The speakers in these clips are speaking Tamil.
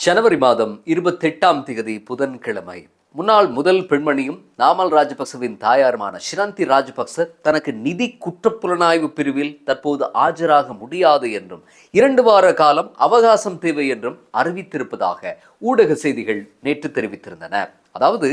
ஜனவரி மாதம் 28ஆம் தேதி புதன்கிழமை. முன்னாள் முதல் பெண்மணியும் நாமல் ராஜபக்சவின் தாயாருமான ஷிரந்தி ராஜபக்ச தனக்கு நிதி குற்றப்புலனாய்வு பிரிவில் தற்போது ஆஜராக முடியாது என்றும் 2 வார காலம் அவகாசம் தேவை என்றும் அறிவித்திருப்பதாக ஊடக செய்திகள் நேற்று தெரிவித்திருந்தன. அதாவது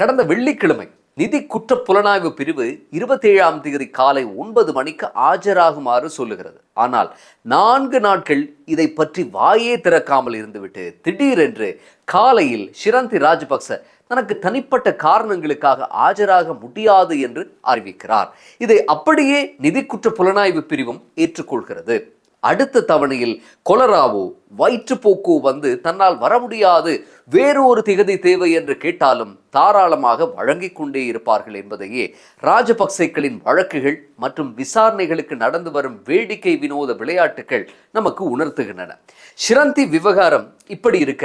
கடந்த வெள்ளிக்கிழமை நிதி குற்ற புலனாய்வு பிரிவு 27ஆம் தேதி காலை 9 மணிக்கு ஆஜராகுமாறு சொல்லுகிறது. ஆனால் 4 நாட்கள் இதை பற்றி வாயே திறக்காமல் இருந்துவிட்டு திடீரென்று காலையில் ஷிரந்தி ராஜபக்ச தனக்கு தனிப்பட்ட காரணங்களுக்காக ஆஜராக முடியாது என்று அறிவிக்கிறார். இதை அப்படியே நிதி குற்ற புலனாய்வு பிரிவும் ஏற்றுக்கொள்கிறது. அடுத்த தவணையில் கொலராவோ வயிற்றுப்போக்கோ வந்து தன்னால் வர முடியாது, வேறு ஒரு திகதி தேவை என்று கேட்டாலும் தாராளமாக வழங்கிக் கொண்டே இருப்பார்கள் என்பதையே ராஜபக்சேக்களின் வழக்குகள் மற்றும் விசாரணைகளுக்கு நடந்து வரும் வேடிக்கை வினோத விளையாட்டுகள் நமக்கு உணர்த்துகின்றன. ஷிரந்தி விவகாரம் இப்படி இருக்க,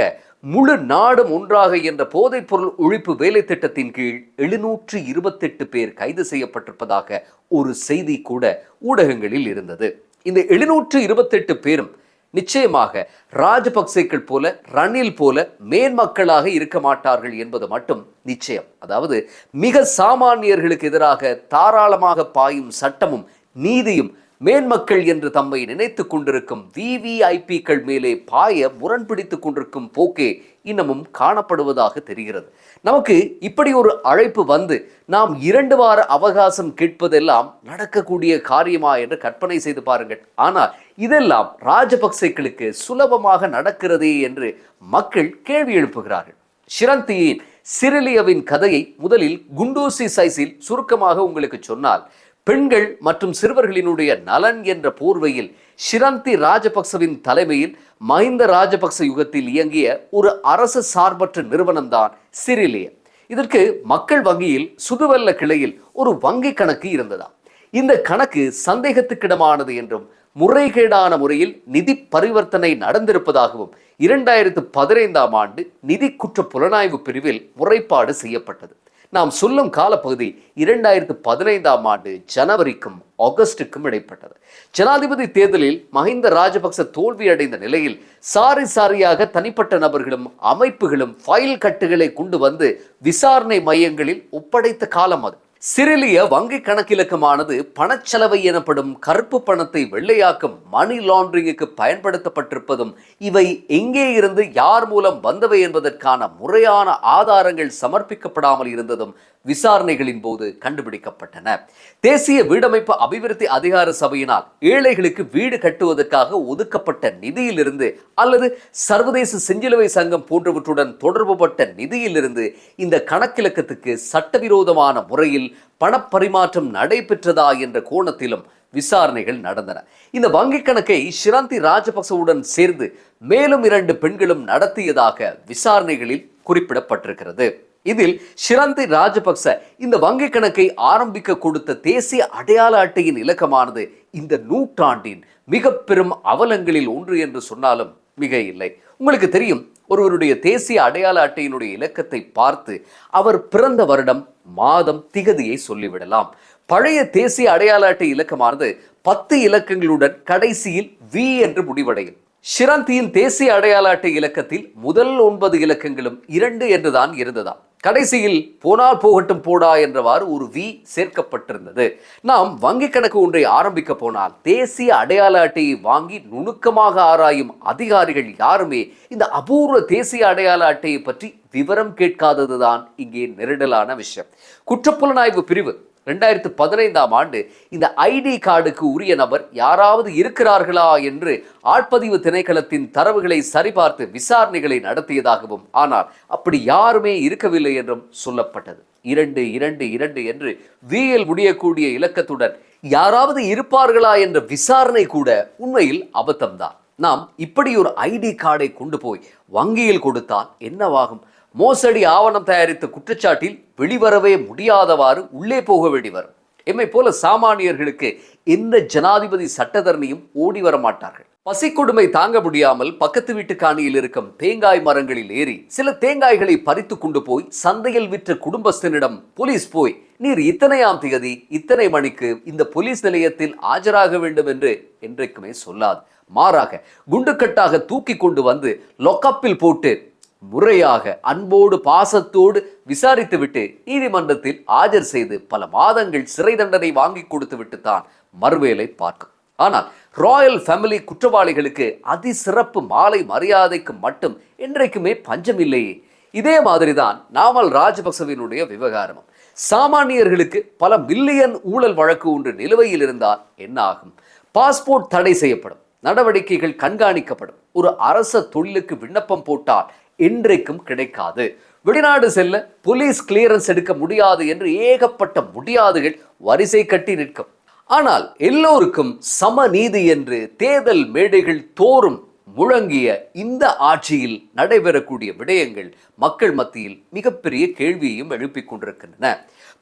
முழு நாடும் ஒன்றாக என்ற போதைப் பொருள் ஒழிப்பு வேலை திட்டத்தின் கீழ் 728 பேர் கைது செய்யப்பட்டிருப்பதாக ஒரு செய்தி கூட ஊடகங்களில் இருந்தது. இந்த 728 பேரும் நிச்சயமாக ராஜபக்சேக்கள் போல ரணில் போல மேன்மக்களாக இருக்க மாட்டார்கள் என்பது மட்டும் நிச்சயம். அதாவது மிக சாமானியர்களுக்கு எதிராக தாராளமாக பாயும் சட்டமும் நீதியும் மேன்மக்கள் என்று தம்மை நினைத்து கொண்டிருக்கும் விவிஐபிக்கள் மேலே பாய முரண்பிடித்துக் கொண்டிருக்கும் போக்கே இன்னமும் காணப்படுவதாக தெரிகிறது. நமக்கு இப்படி ஒரு அழைப்பு வந்து நாம் 2 வார அவகாசம் கேட்பதெல்லாம் நடக்கக்கூடிய காரியமா என்று கற்பனை செய்து பாருங்கள். ஆனால் இதெல்லாம் ராஜபக்சேக்களுக்கு சுலபமாக நடக்கிறதே என்று மக்கள் கேள்வி எழுப்புகிறார்கள். ஷிரந்தியின் சிரிலியாவின் கதையை முதலில் குண்டூசி சைஸில் சுருக்கமாக உங்களுக்கு சொன்னால், பெண்கள் மற்றும் சிறுவர்களினுடைய நலன் என்ற போர்வையில் ஷிரந்தி ராஜபக்சவின் தலைமையில் மஹிந்த ராஜபக்ச யுகத்தில் இயங்கிய ஒரு அரசு சார்பற்ற நிறுவனம்தான் சிரிலியா. இதற்கு மக்கள் வங்கியில் சுதுவெல்ல கிளையில் ஒரு வங்கி கணக்கு இருந்ததா. இந்த கணக்கு சந்தேகத்துக்கிடமானது என்றும் முறைகேடான முறையில் நிதி பரிவர்த்தனை நடந்திருப்பதாகவும் 2015ஆம் ஆண்டு நிதி குற்ற புலனாய்வு பிரிவில் முறைப்பாடு செய்யப்பட்டது. நாம் சொல்லும் காலப்பகுதி 2015ஆம் ஆண்டு ஜனவரிக்கும் ஆகஸ்டுக்கும் இடைப்பட்டது. ஜனாதிபதி தேர்தலில் மஹிந்த ராஜபக்ச தோல்வியடைந்த நிலையில் சாரியாக தனிப்பட்ட நபர்களும் அமைப்புகளும் ஃபைல் கட்டுகளை கொண்டு வந்து விசாரணை மையங்களில் ஒப்படைத்த காலம் அது. சிரிலிய வங்கி கணக்கிலக்கமானது பணச்செலவை எனப்படும் கருப்பு பணத்தை வெள்ளையாக்கும் மணி லாண்டரிங்குக்கு பயன்படுத்தப்பட்டிருப்பதும் இவை எங்கே இருந்து யார் மூலம் வந்தவை என்பதற்கான முறையான ஆதாரங்கள் சமர்ப்பிக்கப்படாமல் இருந்ததும் விசாரணைகளின் போது கண்டுபிடிக்கப்பட்டன. தேசிய வீடமைப்பு அபிவிருத்தி அதிகார சபையினால் ஏழைகளுக்கு வீடு கட்டுவதற்காக ஒதுக்கப்பட்ட நிதியிலிருந்து அல்லது சர்வதேச செஞ்சிலுவை சங்கம் போன்றவற்றுடன் தொடர்புபட்ட நிதியிலிருந்து இந்த கணக்கிலக்கத்துக்கு சட்டவிரோதமான முறையில் பணப்பரிமாற்றம் நடைபெற்றதா என்ற கோணத்திலும் விசாரணைகள் நடந்தன. இந்த வங்கி கணக்கை ஷிரந்தி ராஜபக்சவுடன் சேர்ந்து மேலும் 2 பெண்களும் நடத்தியதாக விசாரணைகளில் குறிப்பிடப்பட்டிருக்கிறது. இதில் ஷிரந்தி ராஜபக்ச இந்த வங்கி கணக்கை ஆரம்பிக்க கொடுத்த தேசிய அடையாள அட்டையின் இலக்கமானது இந்த நூற்றாண்டின் மிக பெரும் அவலங்களில் ஒன்று என்று சொன்னாலும் மிக இல்லை. உங்களுக்கு தெரியும், ஒருவருடைய தேசிய அடையாள அட்டையினுடைய இலக்கத்தை பார்த்து அவர் பிறந்த வருடம் மாதம் திகதியை சொல்லிவிடலாம். பழைய தேசிய அடையாள அட்டை இலக்கமானது 10 இலக்கங்களுடன் கடைசியில் வி என்று முடிவடையும். ஷிரந்தியின் தேசிய அடையாள அட்டை இலக்கத்தில் முதல் 9 இலக்கங்களும் 2 என்றுதான் இருந்ததாம். கடைசியில் போனால் போகட்டும் போடா என்றவாறு ஒரு வி சேர்க்கப்பட்டிருந்தது. நாம் வங்கி கணக்கு ஒன்றை ஆரம்பிக்க போனால் தேசிய அடையாள அட்டையை வாங்கி நுணுக்கமாக ஆராயும் அதிகாரிகள் யாருமே இந்த அபூர்வ தேசிய அடையாள அட்டையை பற்றி விவரம் கேட்காததுதான் இங்கே நெருடலான விஷயம். குற்றப்புலனாய்வு பிரிவு 2015ஆம் ஆண்டு இந்த ஐடி கார்டுக்கு உரிய நபர் யாராவது இருக்கிறார்களா என்று ஆட்பதிவு திணைக்களத்தின் தரவுகளை சரிபார்த்து விசாரணைகளை நடத்தியதாகவும், ஆனால் அப்படி யாருமே இருக்கவில்லை என்றும் சொல்லப்பட்டது. 222 என்று வியில் முடியக்கூடிய இலக்கத்துடன் யாராவது இருப்பார்களா என்ற விசாரணை கூட உண்மையில் அபத்தம்தான். நாம் இப்படி ஒரு ஐடி கார்டை கொண்டு போய் வங்கியில் கொடுத்தால் என்னவாகும்? மோசடி ஆவணம் தயாரித்த குற்றச்சாட்டில் வெளிவரவே முடியாதவாறு உள்ளே போக வேண்டி வரும். எம்மை போல சாமானியர்களுக்கு எந்த ஜனாதிபதி சட்டத்தரணியும் ஓடி வர மாட்டார்கள். பசிக்கொடுமை தாங்க முடியாமல் பக்கத்து வீட்டு காணியில் இருக்கும் தேங்காய் மரங்களில் ஏறி சில தேங்காய்களை பறித்து கொண்டு போய் சந்தையில் விற்ற குடும்பஸ்தனிடம் போலீஸ் போய், நீர் இத்தனையாம் திகதி இத்தனை மணிக்கு இந்த போலீஸ் நிலையத்தில் ஆஜராக வேண்டும் என்று என்றைக்குமே சொல்லாது. மாறாக குண்டுக்கட்டாக தூக்கி கொண்டு வந்து லொக்கப்பில் போட்டு முறையாக அன்போடு பாசத்தோடு விசாரித்துவிட்டு நீதிமன்றத்தில் ஆஜர் செய்து பல மாதங்கள் சிறை தண்டனை வாங்கி கொடுத்து விட்டு தான் மறுவேளை பார்க்கும். ஆனால் ராயல் ஃபேமிலி குற்றவாளிகளுக்கு அதிசிறப்பு மாலை மரியாதைக்கு மட்டும் என்றைக்குமே பஞ்சம் இல்லையே. இதே மாதிரிதான் நாமல் ராஜபக்சவினுடைய விவகாரமும். சாமானியர்களுக்கு பல மில்லியன் ஊழல் வழக்கு ஒன்று நிலுவையில் இருந்தால் என்ன ஆகும்? பாஸ்போர்ட் தடை செய்யப்படும், நடவடிக்கைகள் கண்காணிக்கப்படும். ஒரு அரச தொழிலுக்கு விண்ணப்பம் போட்டால் என்றைக்கும் கிடைக்காது. வெளிநாடு செல்ல போலீஸ் கிளியரன்ஸ் எடுக்க முடியாது என்று ஏகப்பட்ட முடியாதுகள் வரிசை கட்டி நிற்கும். ஆனால் எல்லோருக்கும் சம நீதி என்று தேர்தல் மேடைகள் தோறும் முழங்கிய இந்த ஆட்சியில் நடைபெறக்கூடிய விடயங்கள் மக்கள் மத்தியில் மிகப்பெரிய கேள்வியையும் எழுப்பிக் கொண்டிருக்கின்றன.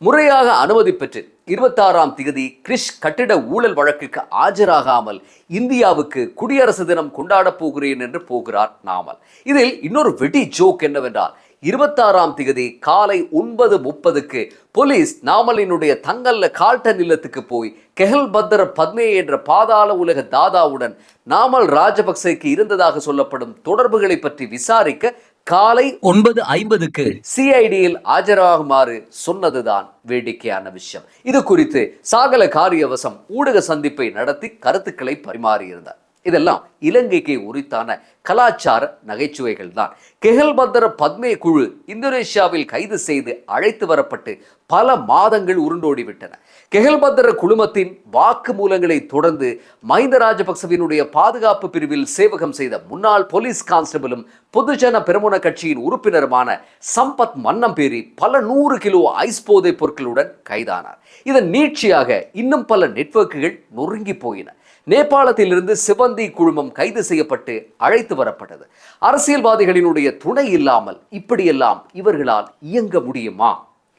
முறையாக அனுமதி பெற்று 26ஆம் தேதி கிரிஷ் கட்டிட ஊழல் வழக்குக்கு ஆஜராகாமல் இந்தியாவுக்கு குடியரசு தினம் கொண்டாடப் போகிறேன் என்று போகிறார் நாமல். இதில் இன்னொரு வெடி ஜோக் என்னவென்றால் 26ஆம் தேதி காலை 9:30க்கு போலீஸ் நாமலினுடைய தங்கல்ல கால்டன் இல்லத்துக்கு போய் கெஹல் பத்ர பத்மே என்ற பாதாள உலக தாதாவுடன் நாமல் ராஜபக்சேக்கு இருந்ததாக சொல்லப்படும் தொடர்புகளை பற்றி விசாரிக்க காலை 9:50க்கு சிஐடியில் ஆஜராகுமாறு சொன்னதுதான் வேடிக்கையான விஷயம். இது குறித்து சாகல காரியவசம் ஊடக சந்திப்பை நடத்தி கருத்துக்களை பரிமாறியிருந்தார். இதெல்லாம் இலங்கைக்கு உரித்தான கலாச்சார நகைச்சுவைகள் தான். கெஹல் பத்ர பத்மே குழு இந்தோனேஷியாவில் கைது செய்து அழைத்து வரப்பட்டு பல மாதங்கள் உருண்டோடிவிட்டன. கெஹல் பத்ர குழுமத்தின் வாக்கு மூலங்களை தொடர்ந்து மஹிந்த ராஜபக்சவினுடைய பாதுகாப்பு பிரிவில் சேவகம் செய்த முன்னாள் போலீஸ் கான்ஸ்டபிளும் பொதுஜன பெரமுன கட்சியின் உறுப்பினருமான சம்பத் மன்னம்பேரி பல 100 கிலோ ஐஸ் போதைப் பொருட்களுடன் கைதானார். இதன் நீட்சியாக இன்னும் பல நெட்வொர்க்குகள் நொறுங்கி போயின. நேபாளத்திலிருந்து சிவந்தி குழுமம் கைது செய்யப்பட்டு அழைத்து வரப்பட்டது. அரசியல்வாதிகளினுடைய துணை இல்லாமல் இப்படியெல்லாம் இவர்களால் இயங்க முடியுமா?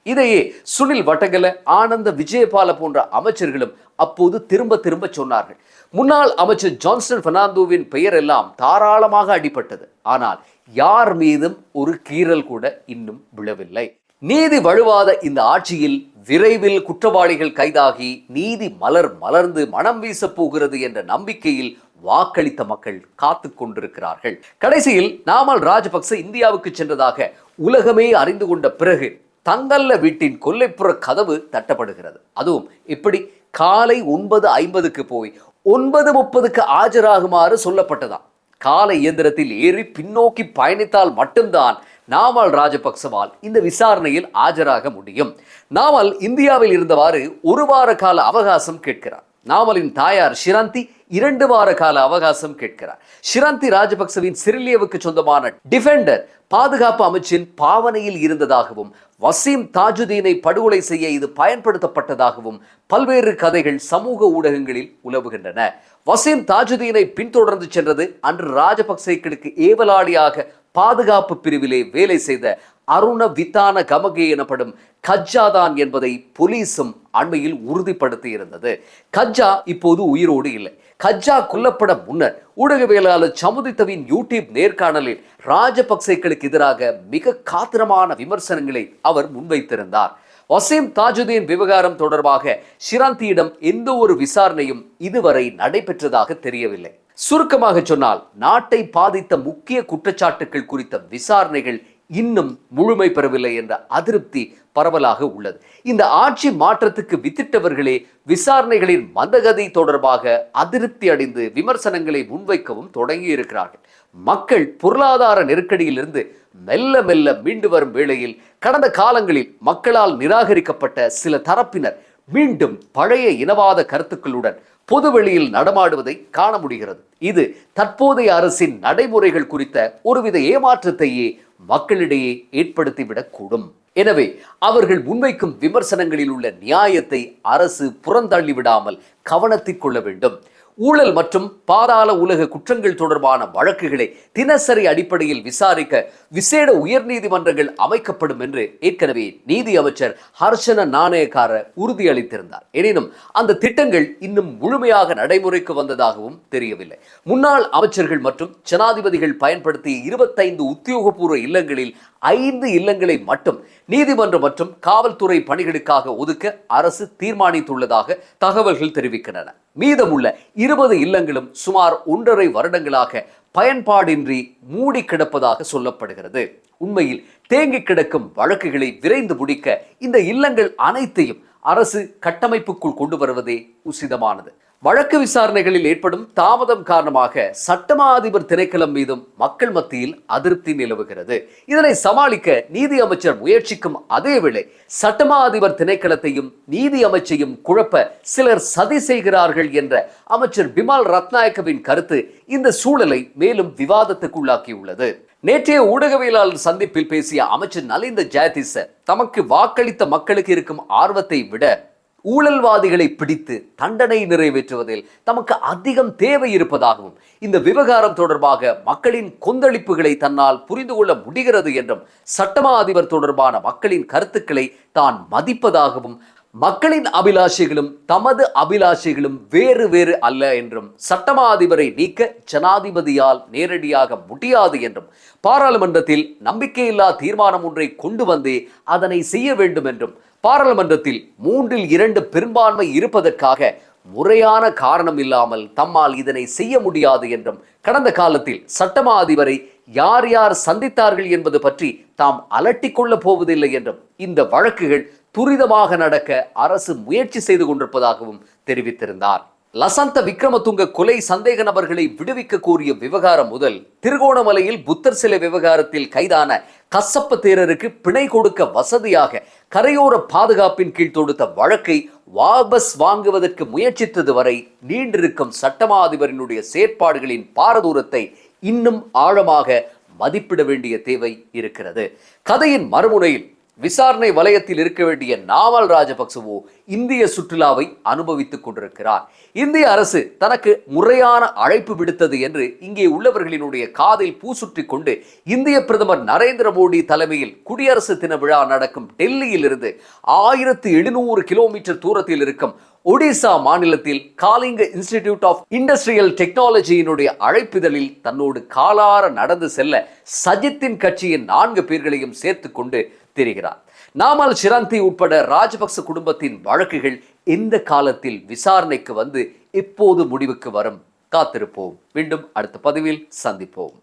இதையே சுனில் வட்டகல, ஆனந்த விஜயபால போன்ற அமைச்சர்களும் அப்போது திரும்ப திரும்ப சொன்னார்கள். முன்னாள் அமைச்சர் ஜான்சன் பெர்னாண்டோவின் பெயர் எல்லாம் தாராளமாக அடிபட்டது. ஆனால் யார் மீதும் ஒரு கீறல் கூட இன்னும் விழவில்லை. நீதி வழுவாத இந்த ஆட்சியில் விரைவில் குற்றவாளிகள் கைதாகி நீதி மலர்ந்து மனம் வீச போகிறது என்ற நம்பிக்கையில் வாக்களித்த மக்கள் காத்து கொண்டிருக்கிறார்கள். கடைசியில் நாமல் ராஜபக்ச இந்தியாவுக்கு சென்றதாக உலகமே அறிந்து கொண்ட பிறகு தங்கல்ல வீட்டின் கொல்லைப்புற கதவு தட்டப்படுகிறது. அதுவும் இப்படி காலை 9:50க்கு போய் 9:30க்கு ஆஜராகுமாறு சொல்லப்பட்டதாம். கால இயந்திரத்தில் ஏறி பின்னோக்கி பயணித்தால் மட்டும்தான் நாமல் ராஜபக்சவால் இந்த விசாரணையில் ஆஜராக முடியும். நாமல் இந்தியாவில் இருந்தவாறு 1 வார கால அவகாசம் கேட்கிறார். நாமலின் தாயார் ஷிராந்தி 2 வார கால அவகாசம் கேட்கிறார். ஷிராந்தி ராஜபக்சவின் சிறிலியவுக்கு சொந்தமான டிஃபெண்டர் பாதுகாப்பு அமைச்சின் பாவனையில் இருந்ததாகவும் வசீம் தாஜுதீனை படுகொலை செய்ய இது பயன்படுத்தப்பட்டதாகவும் பல்வேறு கதைகள் சமூக ஊடகங்களில் உலவுகின்றன. வசீம் தாஜுதீனை பின்தொடர்ந்து சென்றது அன்று ராஜபக்சேக்களுக்கு ஏவலாளியாக பாதுகாப்பு பிரிவிலே வேலை செய்த அருண வித்தான கமகே எனப்படும் கஜ்ஜா தான் என்பதை போலீசும் அண்மையில் உறுதிப்படுத்தி இருந்தது. கஜ்ஜா இப்போது உயிரோடு இல்லை. கஜ்ஜா கொல்லப்பட முன்னர் ஊடகவியலாளர் சமுதித்தவின் யூடியூப் நேர்காணலில் ராஜபக்சேக்களுக்கு எதிராக மிக காத்திரமான விமர்சனங்களை அவர் முன்வைத்திருந்தார். வசீம் தாஜுதீன் விவகாரம் தொடர்பாக ஷிராந்தியிடம் எந்த ஒரு விசாரணையும் இதுவரை நடைபெற்றதாக தெரியவில்லை. சுருக்கமாக சொன்னால் நாட்டை பாதித்த முக்கிய குற்றச்சாட்டுகள் குறித்த விசாரணைகள் இன்னும் முழுமை பெறவில்லை என்ற அதிருப்தி பரவலாக உள்ளது. இந்த ஆட்சி மாற்றத்துக்கு வித்திட்டவர்களே விசாரணைகளின் மந்தகதி தொடர்பாக அதிருப்தி அடைந்து விமர்சனங்களை முன்வைக்கவும் தொடங்கி இருக்கிறார்கள். மக்கள் பொருளாதார நெருக்கடியிலிருந்து மெல்ல மெல்ல மீண்டு வரும் வேளையில் கடந்த காலங்களில் மக்களால் நிராகரிக்கப்பட்ட சில தரப்பினர் மீண்டும் பழைய இனவாத கருத்துக்களுடன் பொதுவெளியில் நடமாடுவதை காண முடிகிறது. இது தற்போதைய அரசின் நடைமுறைகள் குறித்த ஒருவித ஏமாற்றத்தையே மக்களிடையே ஏற்படுத்திவிடக்கூடும். எனவே அவர்கள் முன்வைக்கும் விமர்சனங்களில் உள்ள நியாயத்தை அரசு புறந்தள்ளிவிடாமல் கவனத்தில் கொள்ள வேண்டும். ஊழல் மற்றும் பாதாள உலக குற்றங்கள் தொடர்பான வழக்குகளை தினசரி அடிப்படையில் விசாரிக்க விசேட உயர்நீதிமன்றங்கள் அமைக்கப்படும் என்று ஏற்கனவே நீதி அமைச்சர் ஹர்ஷன நாணயக்கார உறுதியளித்திருந்தார். எனினும் அந்த திட்டங்கள் இன்னும் முழுமையாக நடைமுறைக்கு வந்ததாகவும் தெரியவில்லை. முன்னாள் அமைச்சர்கள் மற்றும் ஜனாதிபதிகள் பயன்படுத்திய 25 உத்தியோகபூர்வ இல்லங்களில் 5 இல்லங்களை மட்டும் நீதிமன்றம் மற்றும் காவல்துறை பணிகளுக்காக ஒதுக்க அரசு தீர்மானித்துள்ளதாக தகவல்கள் தெரிவிக்கின்றன. மீதமுள்ள 20 இல்லங்களும் சுமார் 1.5 வருடங்களாக பயன்பாடின்றி மூடி கிடப்பதாக சொல்லப்படுகிறது. உண்மையில் தேங்கி கிடக்கும் வழக்குகளை விரைந்து முடிக்க இந்த இல்லங்கள் அனைத்தையும் அரசு கட்டமைப்புக்குள் கொண்டு வருவதே உசிதமானது. வழக்கு விசாரணைகளில் ஏற்படும் தாமதம் காரணமாக சட்டமா அதிபர் திணைக்களம் மீதும் மக்கள் மத்தியில் அதிருப்தி நிலவுகிறது. இதனை சமாளிக்க நீதி அமைச்சர் முயற்சிக்கும் அதேவேளை சட்டமா அதிபர் திணைக்களத்தையும் நீதி அமைச்சையும் குழப்ப சிலர் சதி செய்கிறார்கள் என்ற அமைச்சர் பிமல் ரத்நாயக்கவின் கருத்து இந்த சூழலை மேலும் விவாதத்துக்குள்ளாக்கியுள்ளது. நேற்றைய ஊடகவியலாளர் சந்திப்பில் பேசிய அமைச்சர் நலிந்த ஜெயதிச தமக்கு வாக்களித்த மக்களுக்கு இருக்கும் ஆர்வத்தை விட ஊழல்வாதிகளை பிடித்து தண்டனை நிறைவேற்றுவதில் தமக்கு அதிகம் தேவை இருப்பதாகவும் இந்த விவகாரம் தொடர்பாக மக்களின் கொந்தளிப்புகளை தன்னால் புரிந்து கொள்ள முடிகிறது என்றும் சட்டமா அதிபர் தொடர்பான மக்களின் கருத்துக்களை தான் மதிப்பதாகவும் மக்களின் அபிலாஷைகளும் தமது அபிலாஷைகளும் வேறு வேறு அல்ல என்றும் சட்டமா அதிபரை நீக்க ஜனாதிபதியால் நேரடியாக முடியாது என்றும் பாராளுமன்றத்தில் நம்பிக்கையில்லா தீர்மானம் ஒன்றை கொண்டு வந்தே அதனை செய்ய வேண்டும் என்றும் பாராளுமன்றத்தில் 3/2 பெரும்பான்மை இருப்பதற்காக முறையான காரணம் இல்லாமல் தம்மால் இதனை செய்ய முடியாது என்றும் கடந்த காலத்தில் சட்டமா அதிபரை யார் யார் சந்தித்தார்கள் என்பது பற்றி தாம் அலட்டிக் கொள்ளப் போவதில்லை என்றும் இந்த வழக்குகள் துரிதமாக நடக்க அரசு முயற்சி செய்து கொண்டிருப்பதாகவும் தெரிவித்திருந்தார். லசந்த விக்ரமதுங்க கொலை சந்தேக நபர்களை விடுவிக்க கோரிய விவகாரம் முதல் திருகோணமலையில் புத்தர் சிலை விவகாரத்தில் கைதான கசப்ப தேரருக்கு பிணை கொடுக்க வசதியாக கரையோர பாதுகாப்பின் கீழ் தொடுத்த வழக்கை வாபஸ் வாங்குவதற்கு முயற்சித்தது வரை நீண்டிருக்கும் சட்டமா அதிபரினுடைய செயற்பாடுகளின் பாரதூரத்தை இன்னும் ஆழமாக மதிப்பிட வேண்டிய தேவை இருக்கிறது. கதையின் மறுமுனையில் விசாரணை வலயத்தில் இருக்க வேண்டிய நாமல் ராஜபக்சவோ இந்திய சுற்றுலாவை அனுபவித்துக் கொண்டிருக்கிறார். இந்திய அரசு தனக்கு முறையான அழைப்பு விடுத்தது என்று இங்கே உள்ளவர்களினுடைய காதில் பூசுற்றி கொண்டு இந்திய பிரதமர் நரேந்திர மோடி தலைமையில் குடியரசு தின விழா நடக்கும் டெல்லியில் இருந்து 1700 கிலோமீட்டர் தூரத்தில் இருக்கும் ஒடிசா மாநிலத்தில் காலிங்க இன்ஸ்டிடியூட் ஆஃப் இண்டஸ்ட்ரியல் டெக்னாலஜியினுடைய அழைப்பிதழில் தன்னோடு காலார நடந்து செல்ல சஜித்தின் கட்சியின் 4 பேர்களையும் சேர்த்து கொண்டு தெரிகிறார். நாமல் ஷிரந்தி உட்பட ராஜபக்ச குடும்பத்தின் வழக்குகள் எந்த காலத்தில் விசாரணைக்கு வந்து எப்போது முடிவுக்கு வரும்? காத்திருப்போம். மீண்டும் அடுத்த பதிவில் சந்திப்போம்.